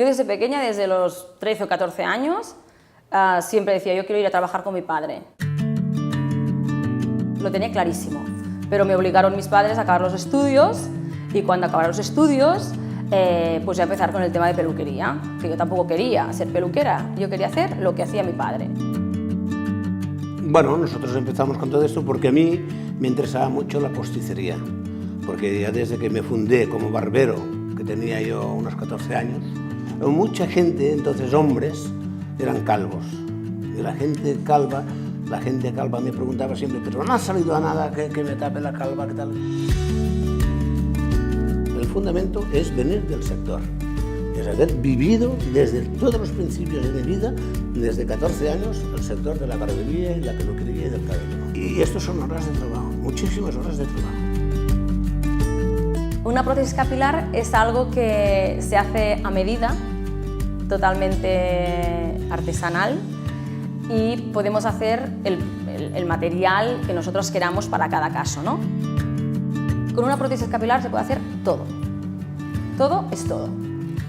Yo desde pequeña, desde los 13 o 14 años, siempre decía, yo quiero ir a trabajar con mi padre. Lo tenía clarísimo, pero me obligaron mis padres a acabar los estudios y cuando acabaron los estudios, pues ya empezar con el tema de peluquería, que yo tampoco quería ser peluquera, yo quería hacer lo que hacía mi padre. Bueno, nosotros empezamos con todo esto porque a mí me interesaba mucho la posticería, porque ya desde que me fundé como barbero, que tenía yo unos 14 años, mucha gente, entonces hombres, eran calvos. Y la gente calva me preguntaba siempre, pero no ha salido a nada que me tape la calva, ¿qué tal? El fundamento es venir del sector, es haber vivido desde todos los principios de mi vida, desde 14 años, el sector de la barbería y la peluquería y del cabello. Y esto son horas de trabajo, muchísimas horas de trabajo. Una prótesis capilar es algo que se hace a medida, totalmente artesanal, y podemos hacer el material que nosotros queramos para cada caso, ¿no? Con una prótesis capilar se puede hacer todo. Todo es todo.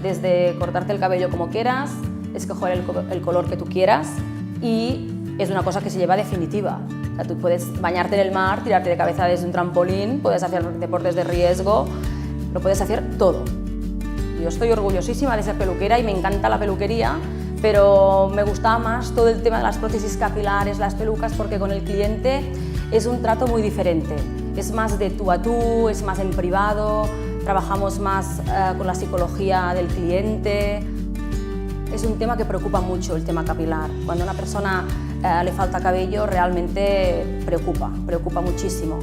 Desde cortarte el cabello como quieras, escoger el color que tú quieras, y es una cosa que se lleva definitiva. O sea, tú puedes bañarte en el mar, tirarte de cabeza desde un trampolín, puedes hacer deportes de riesgo, lo puedes hacer todo. Yo estoy orgullosísima de ser peluquera y me encanta la peluquería, pero me gustaba más todo el tema de las prótesis capilares, las pelucas, porque con el cliente es un trato muy diferente. Es más de tú a tú, es más en privado, trabajamos más con la psicología del cliente. Es un tema que preocupa mucho, el tema capilar. Cuando a una persona le falta cabello, realmente preocupa muchísimo.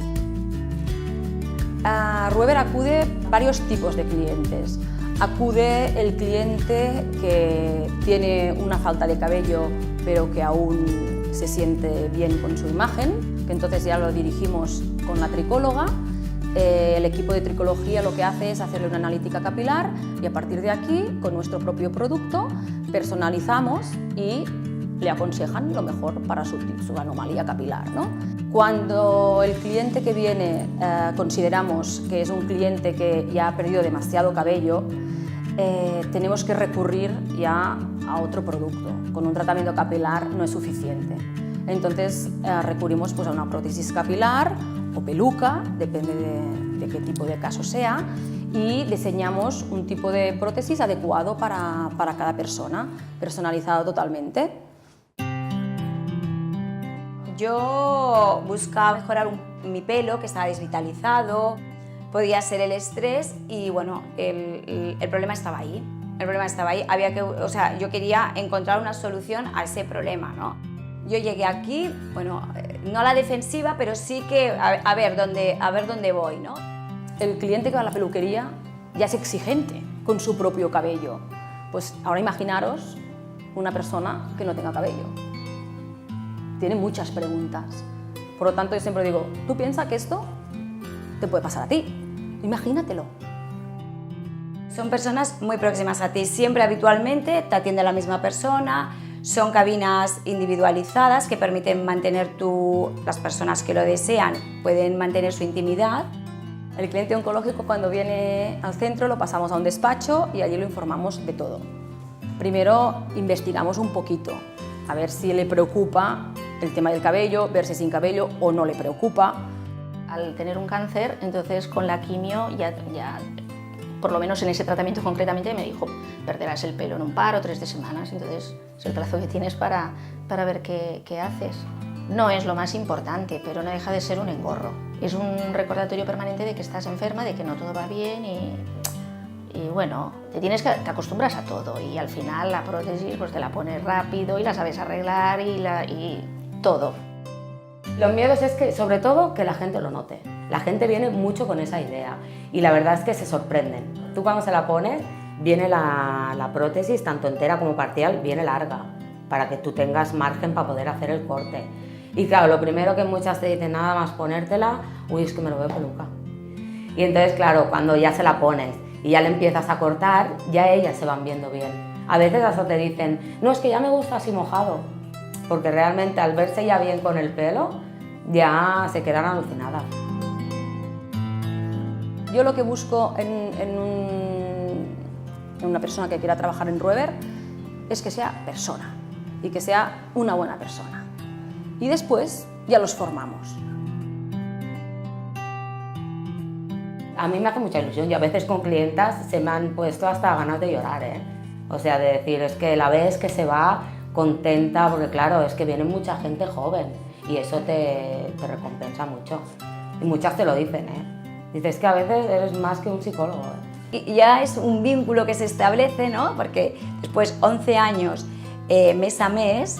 A Rueber acude varios tipos de clientes. Acude el cliente que tiene una falta de cabello, pero que aún se siente bien con su imagen, que entonces ya lo dirigimos con la tricóloga. El equipo de tricología lo que hace es hacerle una analítica capilar y a partir de aquí, con nuestro propio producto, personalizamos y le aconsejan lo mejor para su anomalía capilar, ¿no? Cuando el cliente que viene consideramos que es un cliente que ya ha perdido demasiado cabello, tenemos que recurrir ya a otro producto. Con un tratamiento capilar no es suficiente. Entonces recurrimos pues, a una prótesis capilar o peluca, depende de qué tipo de caso sea, y diseñamos un tipo de prótesis adecuado para cada persona, personalizado totalmente. Yo buscaba mejorar mi pelo, que estaba desvitalizado, podía ser el estrés y bueno, el problema estaba ahí. El problema estaba ahí, yo quería encontrar una solución a ese problema, ¿no? Yo llegué aquí, bueno, no a la defensiva, pero sí que a ver dónde voy, ¿no? El cliente que va a la peluquería ya es exigente con su propio cabello. Pues ahora imaginaros una persona que no tenga cabello. Tiene muchas preguntas. Por lo tanto, yo siempre digo, tú piensas que esto te puede pasar a ti. Imagínatelo. Son personas muy próximas a ti. Siempre, habitualmente, te atiende la misma persona. Son cabinas individualizadas que permiten mantener las personas que lo desean, pueden mantener su intimidad. El cliente oncológico, cuando viene al centro, lo pasamos a un despacho y allí lo informamos de todo. Primero investigamos un poquito, a ver si le preocupa el tema del cabello, ver si sin cabello o no le preocupa. Al tener un cáncer, entonces con la quimio ya por lo menos en ese tratamiento concretamente me dijo, perderás el pelo en un par o 3 semanas, entonces es el plazo que tienes para ver qué haces. No es lo más importante, pero no deja de ser un engorro. Es un recordatorio permanente de que estás enferma, de que no todo va bien y bueno, te acostumbras a todo y al final la prótesis pues te la pones rápido y la sabes arreglar y todo. Los miedos es que, sobre todo, que la gente lo note. La gente viene mucho con esa idea y la verdad es que se sorprenden. Tú cuando se la pones, viene la prótesis, tanto entera como parcial, viene larga, para que tú tengas margen para poder hacer el corte. Y claro, lo primero que muchas te dicen, nada más ponértela, uy, es que me lo veo peluca. Y entonces, claro, cuando ya se la pones y ya le empiezas a cortar, ya ellas se van viendo bien. A veces hasta te dicen, no, es que ya me gusta así mojado, porque realmente al verse ya bien con el pelo, ya se quedan alucinadas. Yo lo que busco en una persona que quiera trabajar en Rueber es que sea persona y que sea una buena persona. Y después ya los formamos. A mí me hace mucha ilusión y a veces con clientas se me han puesto hasta ganas de llorar, ¿eh? O sea, de decir, es que la ves que se va contenta, porque claro, es que viene mucha gente joven y eso te recompensa mucho. Y muchas te lo dicen, ¿eh? Dices que a veces eres más que un psicólogo, ¿eh? Y ya es un vínculo que se establece, ¿no? Porque después 11 años, mes a mes,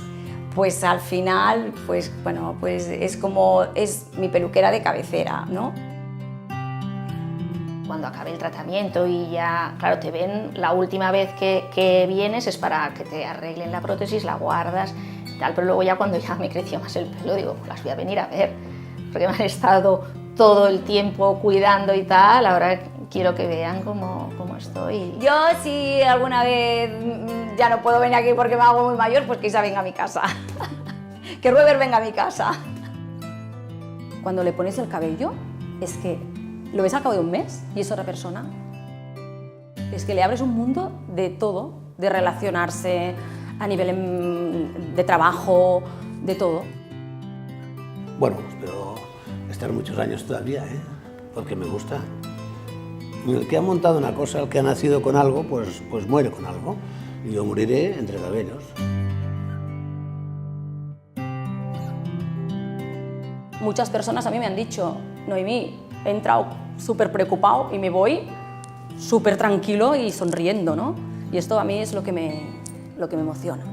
pues al final, pues bueno, pues es como, es mi peluquera de cabecera, ¿no? Cuando acabe el tratamiento y ya, claro, te ven, la última vez que vienes es para que te arreglen la prótesis, la guardas, tal, pero luego ya cuando ya me creció más el pelo, digo, pues las voy a venir a ver, porque me han estado todo el tiempo cuidando y tal, ahora quiero que vean cómo estoy. Yo si alguna vez ya no puedo venir aquí porque me hago muy mayor, pues que Isa venga a mi casa, que Rueber venga a mi casa. Cuando le pones el cabello, es que lo ves al cabo de un mes y es otra persona. Es que le abres un mundo de todo, de relacionarse a nivel de trabajo, de todo. Bueno, espero estar muchos años todavía, ¿eh? Porque me gusta. El que ha montado una cosa, el que ha nacido con algo, pues muere con algo. Y yo moriré entre cabellos. Muchas personas a mí me han dicho, Noemí, he entrado súper preocupado y me voy súper tranquilo y sonriendo, ¿no? Y esto a mí es lo que me emociona.